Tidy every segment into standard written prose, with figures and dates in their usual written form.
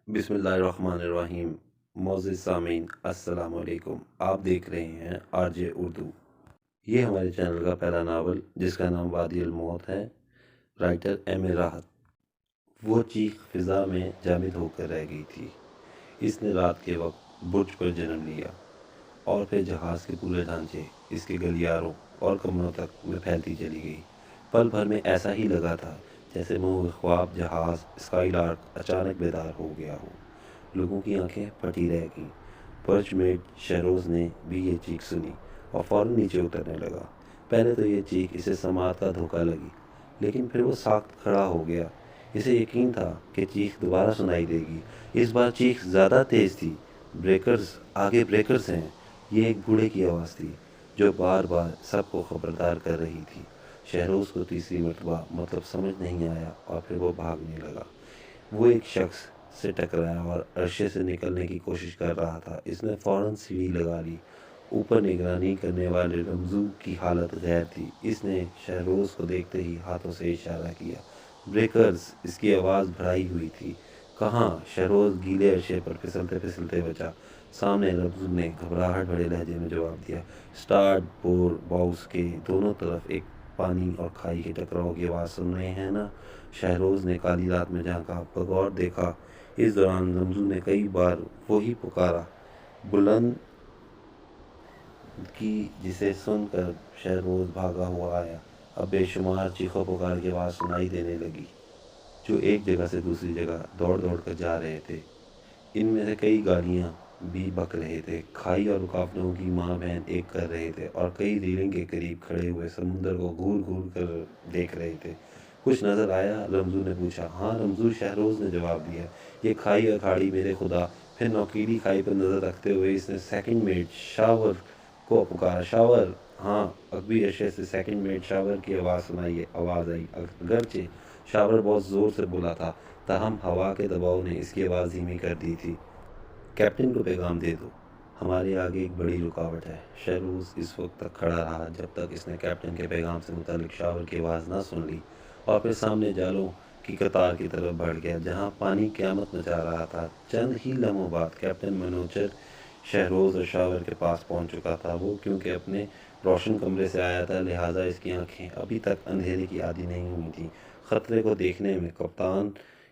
بسم اللہ الرحمن الرحیم۔ معزز سامعین السلام علیکم، آپ دیکھ رہے ہیں آر جے اردو۔ یہ ہمارے چینل کا پہلا ناول جس کا نام وادی الموت ہے، رائٹر ایم اے راحت۔ وہ چیخ فضا میں جامد ہو کر رہ گئی تھی۔ اس نے رات کے وقت برج پر جنم لیا اور پھر جہاز کے پورے ڈھانچے اس کے گلیاروں اور کمروں تک میں پھیلتی چلی گئی۔ پل بھر میں ایسا ہی لگا تھا جیسے منہ خواب جہاز اسکائی لارک اچانک بیدار ہو گیا ہو۔ لوگوں کی آنکھیں پھٹی رہ گئیں۔ پرچ میٹ شہروز نے بھی یہ چیخ سنی اور فوراً نیچے اترنے لگا۔ پہلے تو یہ چیخ اسے سماعت کا دھوکہ لگی، لیکن پھر وہ ساکت کھڑا ہو گیا۔ اسے یقین تھا کہ چیخ دوبارہ سنائی دے گی۔ اس بار چیخ زیادہ تیز تھی۔ بریکرز، آگے بریکرز ہیں۔ یہ ایک بوڑھے کی آواز تھی جو بار بار سب کو خبردار کر رہی تھی۔ شہروز کو تیسری مرتبہ مطلب سمجھ نہیں آیا اور پھر وہ بھاگنے لگا۔ وہ ایک شخص سے ٹکرایا اور عرصے سے نکلنے کی کوشش کر رہا تھا۔ اس نے فوراً سیڑھی لگا لی۔ اوپر نگرانی کرنے والے رمزو کی حالت غیر تھی۔ اس نے شہروز کو دیکھتے ہی ہاتھوں سے اشارہ کیا۔ بریکرز، اس کی آواز بھرائی ہوئی تھی۔ کہاں؟ شہروز گیلے عرصے پر پھسلتے پھسلتے بچا۔ سامنے رمزو نے گھبراہٹ بھرے لہجے میں جواب دیا۔ اسٹارٹ بور باؤس کے دونوں طرف ایک پانی اور کھائی کے ٹکراؤ کی آواز سن رہے ہیں نا؟ شہروز نے کالی رات میں جھانکا، بغور دیکھا۔ اس دوران رمزو نے کئی بار وہی پکارا بلند کی جسے سن کر شہروز بھاگا ہوا آیا۔ اب بے شمار چیخو پکار کی آواز سنائی دینے لگی جو ایک جگہ سے دوسری جگہ دوڑ دوڑ کر جا رہے تھے۔ ان میں سے کئی گاڑیاں بھی بک رہے تھے۔ کھائی اور رکاوٹوں کی ماں بہن ایک کر رہے تھے اور کئی ریلنگ کے قریب کھڑے ہوئے سمندر کو گھور گھور کر دیکھ رہے تھے۔ کچھ نظر آیا؟ رمزو نے پوچھا۔ ہاں رمزو، شہروز نے جواب دیا۔ یہ کھائی اور کھاڑی، میرے خدا! پھر نوکیلی کھائی پر نظر رکھتے ہوئے اس نے سیکنڈ میٹ شاور کو پکارا۔ شاور؟ ہاں، اگبی عرصے سے سیکنڈ میٹ شاور کی آواز آئی، اگرچہ شاور بہت زور سے بولا تھا، تاہم ہوا کے دباؤ نے اس کی آواز دھیمی کر دی تھی۔ کیپٹن کو پیغام دے دو، ہمارے آگے ایک بڑی رکاوٹ ہے۔ شہروز اس وقت تک کھڑا رہا جب تک اس نے کیپٹن کے پیغام سے متعلق شاور کی آواز نہ سن لی، اور پھر سامنے جالوں کی قطار کی طرف بڑھ گیا جہاں پانی قیامت مچا رہا تھا۔ چند ہی لمحوں بعد کیپٹن منوچر شہروز اور شاور کے پاس پہنچ چکا تھا۔ وہ کیونکہ اپنے روشن کمرے سے آیا تھا، لہٰذا اس کی آنکھیں ابھی تک اندھیرے کی عادی نہیں ہوئی تھیں۔ خطرے کو دیکھنے میں کپتان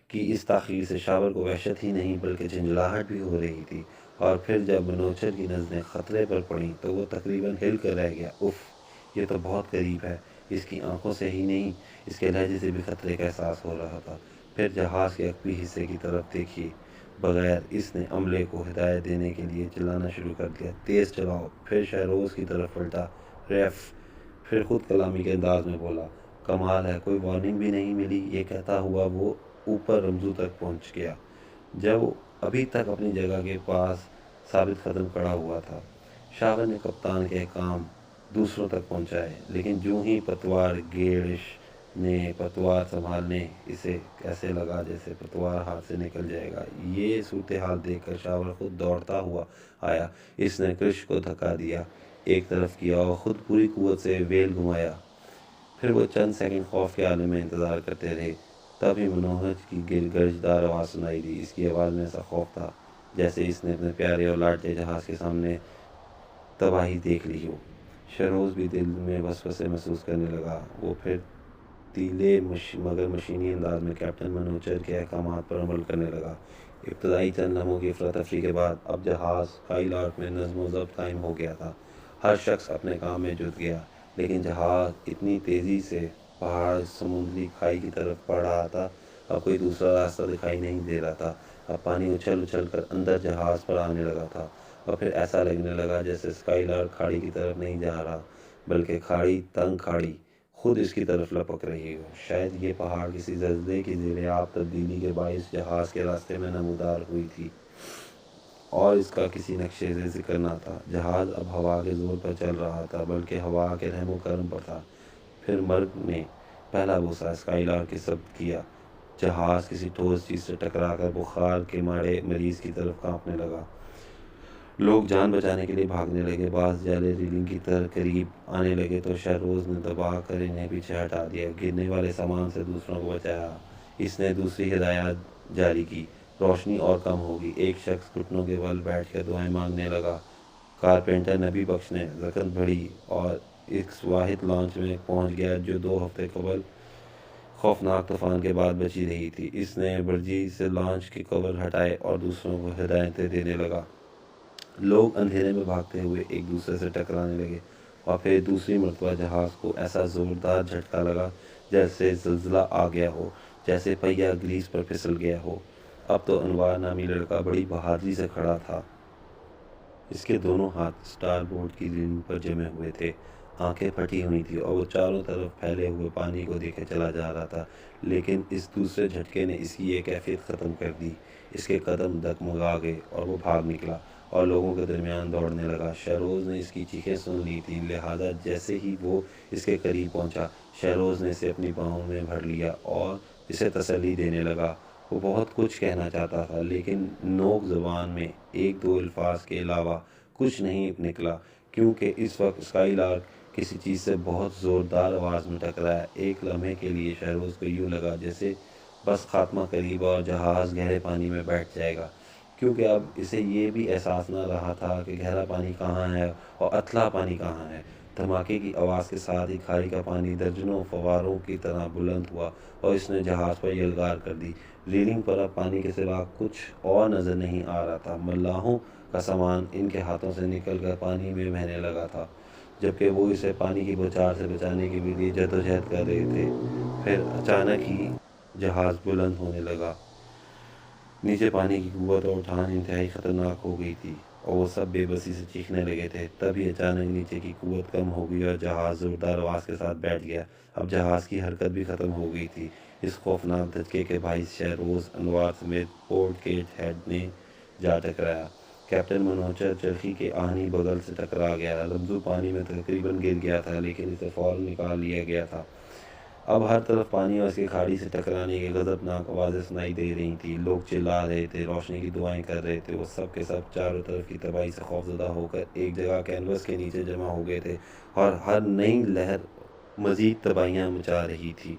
کی اس تاخیر سے شاور کو وحشت ہی نہیں بلکہ جھنجھلاہٹ بھی ہو رہی تھی، اور پھر جب منوچر کی نظریں خطرے پر پڑیں تو وہ تقریباً ہل کر رہ گیا۔ اف، یہ تو بہت قریب ہے۔ اس کی آنکھوں سے ہی نہیں، اس کے لہجے سے بھی خطرے کا احساس ہو رہا تھا۔ پھر جہاز کے عقبی حصے کی طرف دیکھیے بغیر اس نے عملے کو ہدایت دینے کے لیے چلانا شروع کر دیا، تیز چلاؤ۔ پھر شہروز کی طرف پلٹا، ریف۔ پھر خود کلامی کے انداز میں بولا، کمال ہے، کوئی وارننگ بھی نہیں ملی۔ یہ کہتا ہوا وہ اوپر رمزو تک پہنچ گیا جب وہ ابھی تک اپنی جگہ کے پاس ثابت قدم کھڑا ہوا تھا۔ شاور نے کپتان کے احکام دوسروں تک پہنچائے، لیکن جو ہی پتوار گیڑش نے پتوار سنبھالنے، اسے ایسے لگا جیسے پتوار ہاتھ سے نکل جائے گا۔ یہ صورتحال دیکھ کر شاور خود دوڑتا ہوا آیا۔ اس نے کرش کو دھکا دیا، ایک طرف کیا اور خود پوری قوت سے ویل گھمایا۔ پھر وہ چند سیکنڈ خوف کے عالم میں انتظار کرتے رہے، تب ہی منوہر کی گرجدار آواز سنائی دی۔ اس کی آواز میں ایسا خوف تھا جیسے اس نے اپنے پیارے اور لاڈلے جہاز کے سامنے تباہی دیکھ لی ہو۔ شہروز بھی دل میں وسوسے محسوس کرنے لگا۔ وہ پھر تیلے مگر مشینی انداز میں کیپٹن منوچر کے احکامات پر عمل کرنے لگا۔ ابتدائی چند لمحوں کی افراتفری کے بعد اب جہاز اسکائی لارک میں نظم و ضبط قائم ہو گیا تھا۔ ہر شخص اپنے کام میں جٹ گیا، لیکن جہاز اتنی تیزی سے پہاڑ سمندری کھائی کی طرف بڑھ رہا تھا، اب کوئی دوسرا راستہ دکھائی نہیں دے رہا تھا۔ اب پانی اچھل اچھل کر اندر جہاز پر آنے لگا تھا، اور پھر ایسا لگنے لگا جیسے اسکائی لارک کھاڑی کی طرف نہیں جا رہا، بلکہ کھاڑی، تنگ کھاڑی، خود اس کی طرف لپک رہی ہو۔ شاید یہ پہاڑ کسی زلزلے کی زیر آب تبدیلی کے باعث جہاز کے راستے میں نمودار ہوئی تھی، اور اس کا کسی نقشے سے ذکر نہ تھا۔ جہاز اب ہوا کے زور پر چل رہا تھا، بلکہ ہوا کے رحم و کرم پر تھا۔ پھر مرگ نے پہلا بوسہ اسکائی لارک کے ثبت کیا۔ جہاز کسی ٹھوس چیز سے ٹکرا کر بخار کے مارے مریض کی طرف کانپنے لگا۔ لوگ جان بچانے کے لیے بھاگنے لگے، بعض جالے ریلنگ کی طرف قریب آنے لگے تو شہروز نے دبا کر انہیں پیچھے ہٹا دیا، گرنے والے سامان سے دوسروں کو بچایا۔ اس نے دوسری ہدایات جاری کی، روشنی اور کم ہوگی۔ ایک شخص گھٹنوں کے بل بیٹھ کر دعائیں مانگنے لگا۔ کارپینٹر نبی بخش نے زکت بڑھی اور اس واحد لانچ میں پہنچ گیا جو 2 ہفتے قبل خوفناک طوفان کے بعد بچی رہی تھی۔ اس نے برجی سے لانچ کے کور ہٹائے اور دوسروں کو ہدایتیں دینے لگا۔ لوگ اندھیرے میں بھاگتے ہوئے ایک دوسرے سے ٹکرانے لگے اور پھر دوسری مرتبہ جہاز کو ایسا زوردار جھٹکا لگا جیسے زلزلہ آ گیا ہو، جیسے پہیہ گریس پر پھسل گیا ہو۔ اب تو انوار نامی لڑکا بڑی بہادری سے کھڑا تھا۔ اس کے دونوں ہاتھ سٹار بورڈ کی ریلنگ پر جمے ہوئے تھے، آنکھیں پھٹی ہوئی تھیں اور وہ چاروں طرف پھیلے ہوئے پانی کو دیکھے چلا جا رہا تھا۔ لیکن اس دوسرے جھٹکے نے اس کی یہ کیفیت ختم کر دی۔ اس کے قدم ڈگمگا گئے اور وہ بھاگ نکلا اور لوگوں کے درمیان دوڑنے لگا۔ شہروز نے اس کی چیخیں سن لی تھیں، لہٰذا جیسے ہی وہ اس کے قریب پہنچا، شہروز نے اسے اپنی باہوں میں بھر لیا اور اسے تسلی دینے لگا۔ وہ بہت کچھ کہنا چاہتا تھا لیکن نوک زبان میں 1-2 الفاظ کے علاوہ کچھ نہیں نکلا، کیونکہ اس وقت اسکائی لارک کسی چیز سے بہت زوردار آواز میں ٹکرایا۔ ایک لمحے کے لیے شہروز کو یوں لگا جیسے بس خاتمہ قریب اور جہاز گہرے پانی میں بیٹھ جائے گا، کیونکہ اب اسے یہ بھی احساس نہ رہا تھا کہ گہرا پانی کہاں ہے اور اتھلا پانی کہاں ہے۔ دھماکے کی آواز کے ساتھ ہی کھائی کا پانی درجنوں فواروں کی طرح بلند ہوا اور اس نے جہاز پر یلغار کر دی۔ ریلنگ پر اب پانی کے سوا کچھ اور نظر نہیں آ رہا تھا۔ ملاحوں کا سامان ان کے ہاتھوں سے نکل کر پانی میں بہنے لگا تھا، جبکہ وہ اسے پانی کی بوچھار سے بچانے کے لیے جدوجہد کر رہے تھے۔ پھر اچانک ہی جہاز بلند ہونے لگا۔ نیچے پانی کی قوت اور اٹھان انتہائی خطرناک ہو گئی تھی اور وہ سب بے بسی سے چیخنے لگے تھے۔ تبھی اچانک نیچے کی قوت کم ہو گئی اور جہاز زوردار آواز کے ساتھ بیٹھ گیا۔ اب جہاز کی حرکت بھی ختم ہو گئی تھی۔ اس خوفناک دھچکے کے باعث شہروز، انوار سمیت پورٹ گیٹ ہیڈ نے جا ٹکرایا۔ کیپٹن منوچر چرخی کے آہنی بغل سے ٹکرا گیا۔ رمزو پانی میں تقریباً گر گیا تھا لیکن اسے فوراً نکال لیا گیا تھا۔ اب ہر طرف پانی اور اس کی کھاڑی سے ٹکرانے کی غضبناک آوازیں سنائی دے رہی تھیں۔ لوگ چلا رہے تھے، روشنی کی دعائیں کر رہے تھے۔ وہ سب کے سب چاروں طرف کی تباہی سے خوفزدہ ہو کر ایک جگہ کینوس کے نیچے جمع ہو گئے تھے اور ہر نئی لہر مزید تباہیاں مچا رہی تھی۔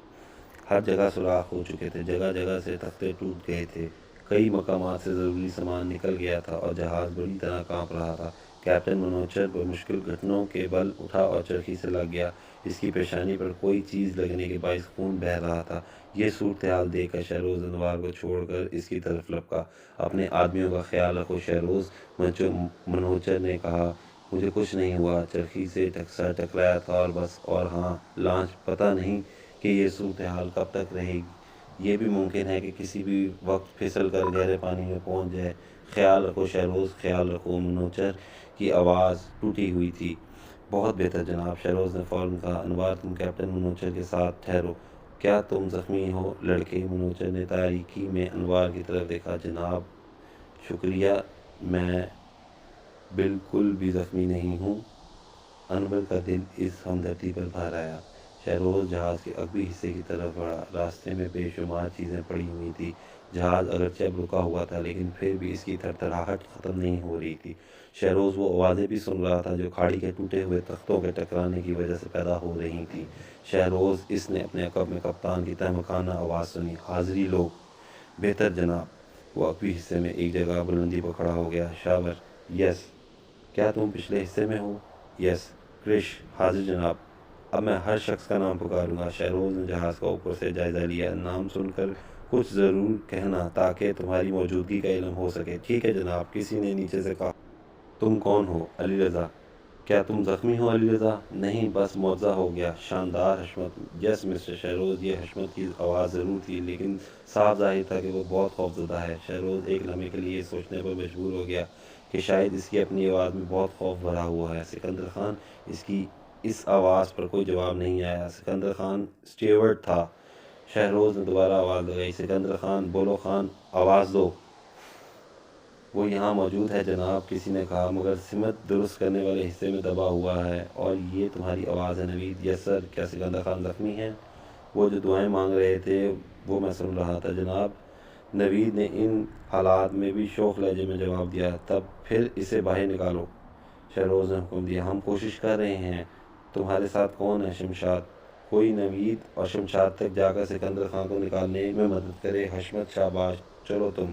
ہر جگہ سوراخ ہو چکے تھے، جگہ جگہ سے تختے ٹوٹ گئے تھے، کئی مقامات سے ضروری سامان نکل گیا تھا اور جہاز بری طرح کانپ رہا تھا۔ کیپٹن منوچر بمشکل گھٹنوں کے بل اٹھا اور چرخی سے لگ گیا۔ اس کی پیشانی پر کوئی چیز لگنے کے باعث خون بہہ رہا تھا۔ یہ صورتحال دیکھ کر شہروز انوار کو چھوڑ کر اس کی طرف لپکا۔ اپنے آدمیوں کا خیال رکھو شہروز، منوچر نے کہا۔ مجھے کچھ نہیں ہوا، چرخی سے سر ٹکرایا تھا اور بس۔ اور ہاں، لانچ پتہ نہیں کہ یہ صورتحال کب تک رہے گی، یہ بھی ممکن ہے کہ کسی بھی وقت پھسل کر گہرے پانی میں پہنچ جائے۔ خیال رکھو شہروز، خیال رکھو۔ منوچر کی آواز ٹوٹی ہوئی تھی۔ بہت بہتر جناب، شہروز نے فوراً کہا۔ انوار، تم کیپٹن منوچر کے ساتھ ٹھہرو۔ کیا تم زخمی ہو لڑکے؟ منوچر نے تاریکی میں انوار کی طرف دیکھا۔ جناب شکریہ، میں بالکل بھی زخمی نہیں ہوں۔ انور کا دل اس ہمدردی پر بھر آیا۔ شہروز جہاز کے عقبی حصے کی طرف بڑھا۔ راستے میں بے شمار چیزیں پڑی ہوئی تھیں۔ جہاز اگرچہ اب رکا ہوا تھا لیکن پھر بھی اس کی تھرتھراہٹ ختم نہیں ہو رہی تھی۔ شہروز وہ آوازیں بھی سن رہا تھا جو کھاڑی کے ٹوٹے ہوئے تختوں کے ٹکرانے کی وجہ سے پیدا ہو رہی تھیں۔ شہروز، اس نے اپنے عقب میں کپتان کی تہمکانہ آواز سنی۔ حاضری لوگ۔ بہتر جناب۔ وہ عقبی حصے میں ایک جگہ بلندی پر کھڑا ہو گیا۔ شاور، یس۔ کیا تم پچھلے حصے میں ہو؟ یس۔ کرش، حاضر جناب۔ اب میں ہر شخص کا نام پکاروں گا۔ شہروز نے جہاز کا اوپر سے جائزہ لیا۔ نام سن کر کچھ ضرور کہنا تاکہ تمہاری موجودگی کا علم ہو سکے۔ ٹھیک ہے جناب، کسی نے نیچے سے کہا۔ تم کون ہو؟ علی رضا۔ کیا تم زخمی ہو علی رضا؟ نہیں، بس معاوضہ ہو گیا۔ شاندار، حشمت۔ یس مسٹر شہروز۔ یہ حشمت کی آواز ضرور تھی لیکن صاف ظاہر تھا کہ وہ بہت خوفزدہ ہے۔ شہروز ایک لمحے کے لیے سوچنے پر مجبور ہو گیا کہ شاید اس کی اپنی آواز میں بہت خوف بھرا ہوا ہے۔ سکندر خان، اس کی اس آواز پر کوئی جواب نہیں آیا۔ سکندر خان اسٹیورڈ تھا۔ شہروز نے دوبارہ آواز لگائی۔ سکندر خان، بولو خان، آواز دو۔ وہ یہاں موجود ہے جناب، کسی نے کہا، مگر سمت درست کرنے والے حصے میں دبا ہوا ہے اور یہ تمہاری آواز ہے نوید۔ یس سر۔ کیا سکندر خان زخمی ہیں؟ وہ جو دعائیں مانگ رہے تھے وہ میں سن رہا تھا جناب، نوید نے ان حالات میں بھی شوخ لہجے میں جواب دیا۔ تب پھر اسے باہر نکالو، شہروز نے حکم دیا۔ ہم کوشش کر رہے ہیں۔ تمہارے ساتھ کون ہے؟ شمشاد۔ کوئی نوید اور شمشاد تک جا کر سکندر خان کو نکالنے میں مدد کرے۔ حشمت، شاباش، چلو تم۔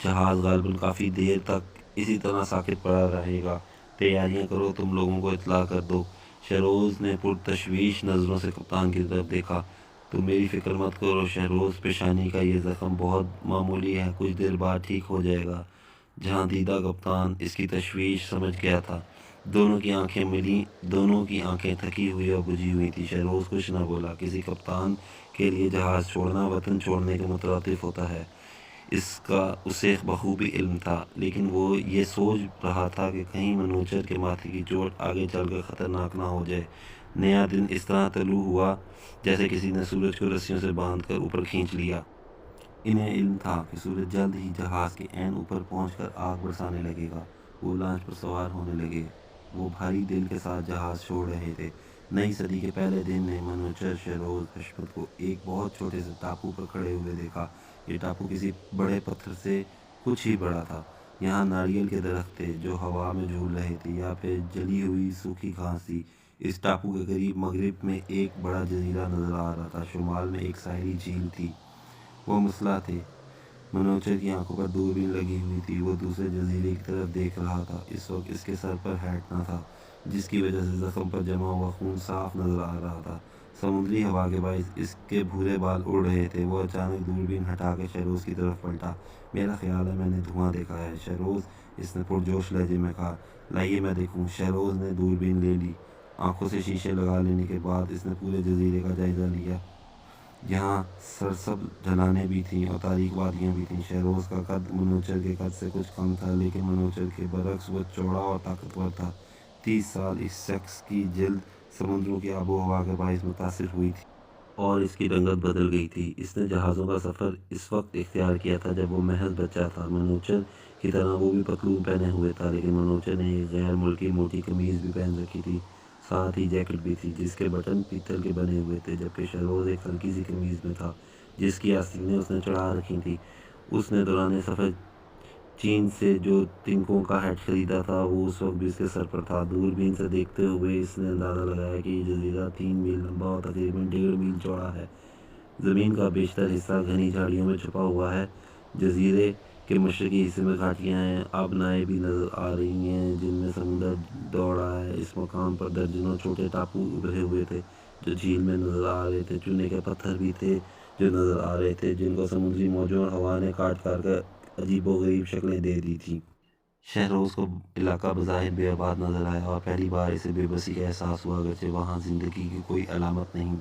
جہاز غالباً کافی دیر تک اسی طرح ساکت پڑا رہے گا، تیاریاں کرو، تم لوگوں کو اطلاع کر دو۔ شہروز نے پرتشویش نظروں سے کپتان کی طرف دیکھا۔ تم میری فکر مت کرو شہروز، پیشانی کا یہ زخم بہت معمولی ہے، کچھ دیر بعد ٹھیک ہو جائے گا۔ جہاں دیدہ کپتان اس کی تشویش سمجھ گیا تھا۔ دونوں کی آنکھیں ملیں، دونوں کی آنکھیں تھکی ہوئی اور بجھی ہوئی تھی۔ شہروز کچھ نہ بولا۔ کسی کپتان کے لیے جہاز چھوڑنا وطن چھوڑنے کے مترادف ہوتا ہے، اس کا اسے بخوبی علم تھا، لیکن وہ یہ سوچ رہا تھا کہ کہیں منوچر کے ماتھے کی چوٹ آگے چل کر خطرناک نہ ہو جائے۔ نیا دن اس طرح طلوع ہوا جیسے کسی نے سورج کو رسیوں سے باندھ کر اوپر کھینچ لیا۔ انہیں علم تھا کہ سورج جلد ہی جہاز کے عین اوپر پہنچ کر آگ برسانے لگے گا۔ وہ لانچ پر سوار ہونے لگے۔ وہ بھاری دل کے ساتھ جہاز چھوڑ رہے تھے۔ نئی صدی کے پہلے دن نے منوچر، شہروز، حشمت کو ایک بہت چھوٹے سے ٹاپو پر کھڑے ہوئے دیکھا۔ یہ ٹاپو کسی بڑے پتھر سے کچھ ہی بڑا تھا۔ یہاں ناریل کے درخت تھے جو ہوا میں جھول رہے تھے، یا پھر جلی ہوئی سوکھی گھاس تھی۔ اس ٹاپو کے قریب مغرب میں ایک بڑا جزیرہ نظر آ رہا تھا، شمال میں ایک ساحلی جھیل تھی۔ وہ مسلح تھے۔ منوچر کی آنکھوں پر دوربین لگی ہوئی تھی۔ وہ دوسرے جزیرے کی طرف دیکھ رہا تھا۔ اس وقت اس کے سر پر ہیٹ نہ تھا، جس کی وجہ سے زخم پر جمع ہوا خون صاف نظر آ رہا تھا۔ سمندری ہوا کے باعث اس کے بھورے بال اڑ رہے تھے۔ وہ اچانک دوربین ہٹا کے شہروز کی طرف پلٹا۔ میرا خیال ہے میں نے دھواں دیکھا ہے شہروز، اس نے پرجوش لہجے میں کہا۔ لائیے میں دیکھوں۔ شہروز نے دوربین لے لی۔ آنکھوں سے شیشے لگا لینے کے بعد اس نے پورے جزیرے کا جائزہ لیا۔ یہاں سرسبز ڈھلانیں بھی تھیں اور تاریک وادیاں بھی تھیں۔ شہروز کا قد منوچر کے قد سے کچھ کم تھا، لیکن منوچر کے برعکس وہ چوڑا اور طاقتور تھا۔ 30 سال اس شخص کی جلد سمندروں کی آب و ہوا کے باعث متاثر ہوئی تھی اور اس کی رنگت بدل گئی تھی۔ اس نے جہازوں کا سفر اس وقت اختیار کیا تھا جب وہ محض بچہ تھا۔ منوچر کی طرح وہ بھی پتلون پہنے ہوئے تھا، لیکن منوچر نے ایک غیر ملکی موٹی قمیض بھی پہن رکھی تھی، ساتھ ہی جیکٹ بھی تھی جس کے بٹن پیتل کے بنے ہوئے تھے، جبکہ شہروز ایک ہلکی سی قمیض میں تھا جس کی آستینیں اس نے چڑھا رکھی تھیں۔ اس نے دوران سفر چین سے جو تنکوں کا ہیٹ خریدا تھا وہ اس وقت بھی اس کے سر پر تھا۔ دوربین سے دیکھتے ہوئے اس نے اندازہ لگایا کہ یہ جزیرہ 3 میل لمبا اور تقریباً 1.5 میل چوڑا ہے۔ زمین کا بیشتر حصہ گھنی جھاڑیوں میں چھپا ہوا ہے۔ جزیرے کے مشرقی حصے میں گھاٹیاں ہیں، آبنائیں بھی نظر آ رہی ہیں جن میں سمندر دوڑ رہا ہے۔ اس مقام پر درجنوں چھوٹے ٹاپو ابھرے ہوئے تھے جو جھیل میں نظر آ رہے تھے۔ چونے کے پتھر بھی تھے جو نظر آ رہے تھے، جن کو سمندری موجوں اور ہوا نے کاٹ کر عجیب و غریب شکلیں دے دی تھیں۔ شہروز کو علاقہ بظاہر بے آباد نظر آیا اور پہلی بار اسے بے بسی کا احساس ہوا۔ اگرچہ وہاں زندگی کی کوئی علامت نہیں،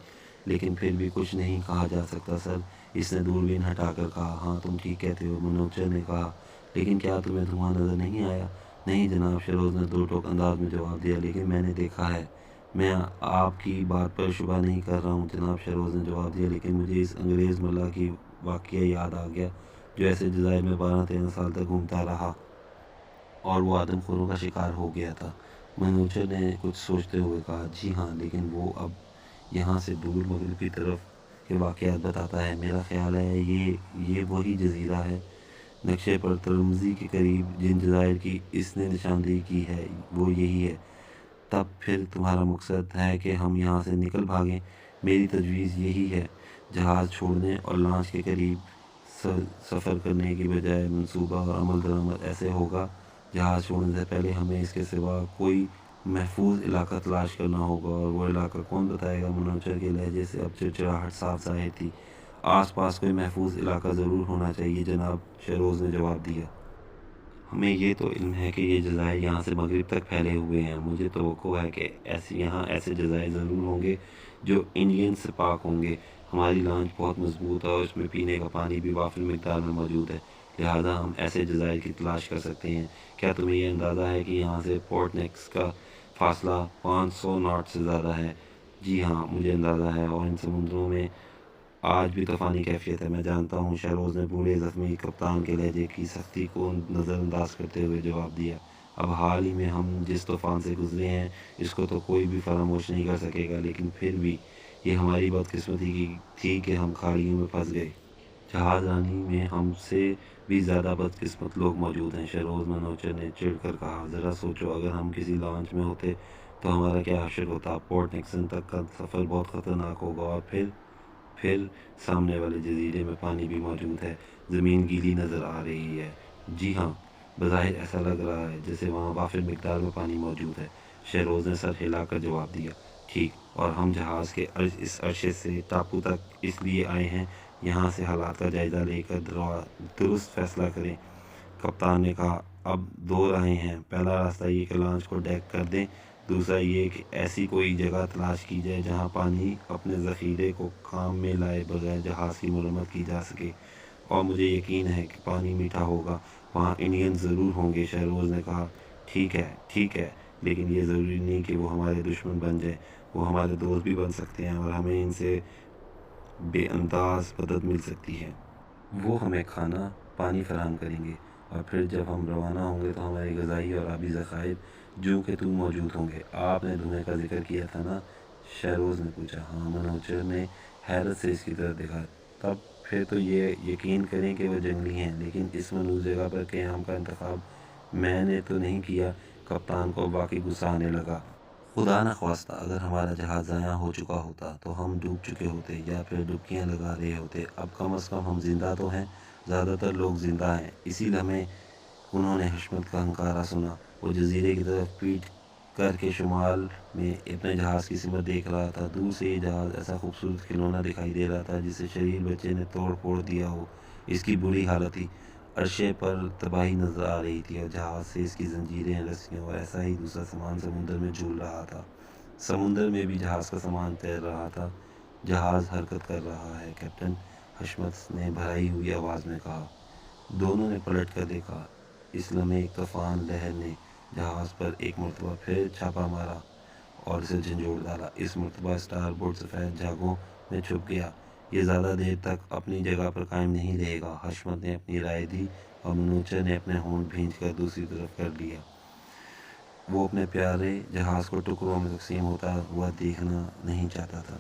لیکن پھر بھی کچھ نہیں کہا جا سکتا سر، اس نے دوربین ہٹا کر کہا۔ ہاں تم ٹھیک کہتے ہو، منوچر نے کہا، لیکن کیا تمہیں دھواں نظر نہیں آیا؟ نہیں جناب، شہروز نے دو ٹوک انداز میں جواب دیا، لیکن میں نے دیکھا ہے۔ میں آپ کی بات پر شبہ نہیں کر رہا ہوں جناب، شہروز نے جواب دیا، لیکن مجھے اس انگریز ملا کی واقعہ یاد آ گیا جو ایسے جزائر میں 12-13 سال تک گھومتا رہا اور وہ آدم خوروں کا شکار ہو گیا تھا۔ منوچر نے کچھ سوچتے ہوئے کہا، جی ہاں، لیکن وہ اب یہاں سے دور مغرب کی طرف کے واقعات بتاتا ہے۔ میرا خیال ہے یہ وہی جزیرہ ہے۔ نقشے پر ترمزی کے قریب جن جزائر کی اس نے نشاندہی کی ہے وہ یہی ہے۔ تب پھر تمہارا مقصد ہے کہ ہم یہاں سے نکل بھاگیں؟ میری تجویز یہی ہے، جہاز چھوڑنے اور لانچ کے قریب سفر کرنے کی بجائے منصوبہ اور عمل درآمد ایسے ہوگا، جہاز چھوڑنے سے پہلے ہمیں اس کے سوا کوئی محفوظ علاقہ تلاش کرنا ہوگا۔ اور وہ علاقہ کون بتائے گا؟ منوچر کے لہجے سے اب چڑچڑاہٹ صاف ظاہر تھی۔ آس پاس کوئی محفوظ علاقہ ضرور ہونا چاہیے جناب، شہروز نے جواب دیا۔ ہمیں یہ تو علم ہے کہ یہ جزائر یہاں سے مغرب تک پھیلے ہوئے ہیں۔ مجھے توقع ہے کہ یہاں ایسے جزائر ضرور ہوں گے جو انڈین سے پاک ہوں گے۔ ہماری لانچ بہت مضبوط ہے اور اس میں پینے کا پانی بھی وافر مقدار میں موجود ہے، لہذا ہم ایسے جزائر کی تلاش کر سکتے ہیں۔ کیا تمہیں یہ اندازہ ہے کہ یہاں سے پورٹ نکس کا فاصلہ 500 ناٹ سے زیادہ ہے؟ جی ہاں، مجھے اندازہ ہے، اور ان سمندروں میں آج بھی طوفانی کیفیت ہے۔ میں جانتا ہوں، شہروز نے بوڑھے زخمی کپتان کے لہجے کی سختی کو نظر انداز کرتے ہوئے جواب دیا۔ اب حال ہی میں ہم جس طوفان سے گزرے ہیں اس کو تو کوئی بھی فراموش نہیں کر سکے گا، لیکن پھر بھی یہ ہماری بدقسمتی کی تھی کہ ہم کھاڑیوں میں پھنس گئے۔ جہاز رانی میں ہم سے بھی زیادہ بدقسمت لوگ موجود ہیں، شہروز، منوچر نے چڑھ کر کہا۔ ذرا سوچو، اگر ہم کسی لانچ میں ہوتے تو ہمارا کیا حشر ہوتا؟ پورٹ نکسن تک کا سفر بہت خطرناک ہوگا، اور پھر سامنے والے جزیرے میں پانی بھی موجود ہے، زمین گیلی نظر آ رہی ہے۔ جی ہاں، بظاہر ایسا لگ رہا ہے جیسے وہاں وافر مقدار میں پانی موجود ہے۔ شہروز نے سر ہلا کر جواب دیا، ٹھیک، اور ہم جہاز کے اس عرصے سے ٹاپو تک اس لیے آئے ہیں یہاں سے حالات کا جائزہ لے کر درست فیصلہ کریں۔ کپتان نے کہا، اب دو راہیں ہیں، پہلا راستہ یہ کہ لانچ کو ڈیک کر دیں، دوسرا یہ کہ ایسی کوئی جگہ تلاش کی جائے جہاں پانی اپنے ذخیرے کو کام میں لائے بغیر جہاز کی مرمت کی جا سکے، اور مجھے یقین ہے کہ پانی میٹھا ہوگا، وہاں انڈین ضرور ہوں گے۔ شہروز نے کہا، ٹھیک ہے، لیکن یہ ضروری نہیں کہ وہ ہمارے دشمن بن جائیں، وہ ہمارے دوست بھی بن سکتے ہیں اور ہمیں ان سے بے انداز مدد مل سکتی ہے۔ وہ ہمیں کھانا پانی فراہم کریں گے، اور پھر جب ہم روانہ ہوں گے تو ہمارے غذائی اور آبی ذخائر جو کہ تم موجود ہوں گے۔ آپ نے دھوئیں کا ذکر کیا تھا نا؟ شہروز نے پوچھا۔ ہاں، منوچہر نے حیرت سے اس کی طرف دیکھا۔ تب پھر تو یہ یقین کریں کہ وہ جنگلی ہیں، لیکن اس منحوس جگہ پر قیام کا انتخاب میں نے تو نہیں کیا۔ کپتان کو واقعی غصہ آنے لگا۔ خدا نخواستہ اگر ہمارا جہاز ضائع ہو چکا ہوتا تو ہم ڈوب چکے ہوتے یا پھر ڈبکیاں لگا رہے ہوتے۔ اب کم از کم ہم زندہ تو ہیں، زیادہ تر لوگ زندہ ہیں۔ اسی لمحے انہوں نے حشمت کا ہنکارا سنا۔ وہ جزیرے کی طرف پیٹ کر کے شمال میں اپنے جہاز کی سمت دیکھ رہا تھا۔ دور سے یہ جہاز ایسا خوبصورت کھلونا دکھائی دے رہا تھا جسے شریر بچے نے توڑ پھوڑ دیا ہو۔ اس کی بری حالت تھی، عرصے پر تباہی نظر آ رہی تھی، اور جہاز سے اس کی زنجیریں، رسیاں اور ایسا ہی دوسرا سامان سمندر میں جھول رہا تھا۔ سمندر میں بھی جہاز کا سامان تیر رہا تھا۔ جہاز حرکت کر رہا ہے کیپٹن، حشمت نے بھرائی ہوئی آواز میں کہا۔ دونوں نے پلٹ کر دیکھا۔ اس لمحے ایک طوفان لہر نے جہاز پر ایک مرتبہ پھر چھاپا مارا اور اسے جھنجھوڑ ڈالا۔ اس مرتبہ اسٹار بورڈ سفید جھاگوں میں چھپ گیا۔ یہ زیادہ دیر تک اپنی جگہ پر قائم نہیں رہے گا۔ حشمت نے اپنی رائے دی اور منوچہر نے اپنے ہونٹ بھینج کر دوسری طرف کر لیا۔ وہ اپنے پیارے جہاز کو ٹکڑوں میں تقسیم ہوتا ہوا دیکھنا نہیں چاہتا تھا۔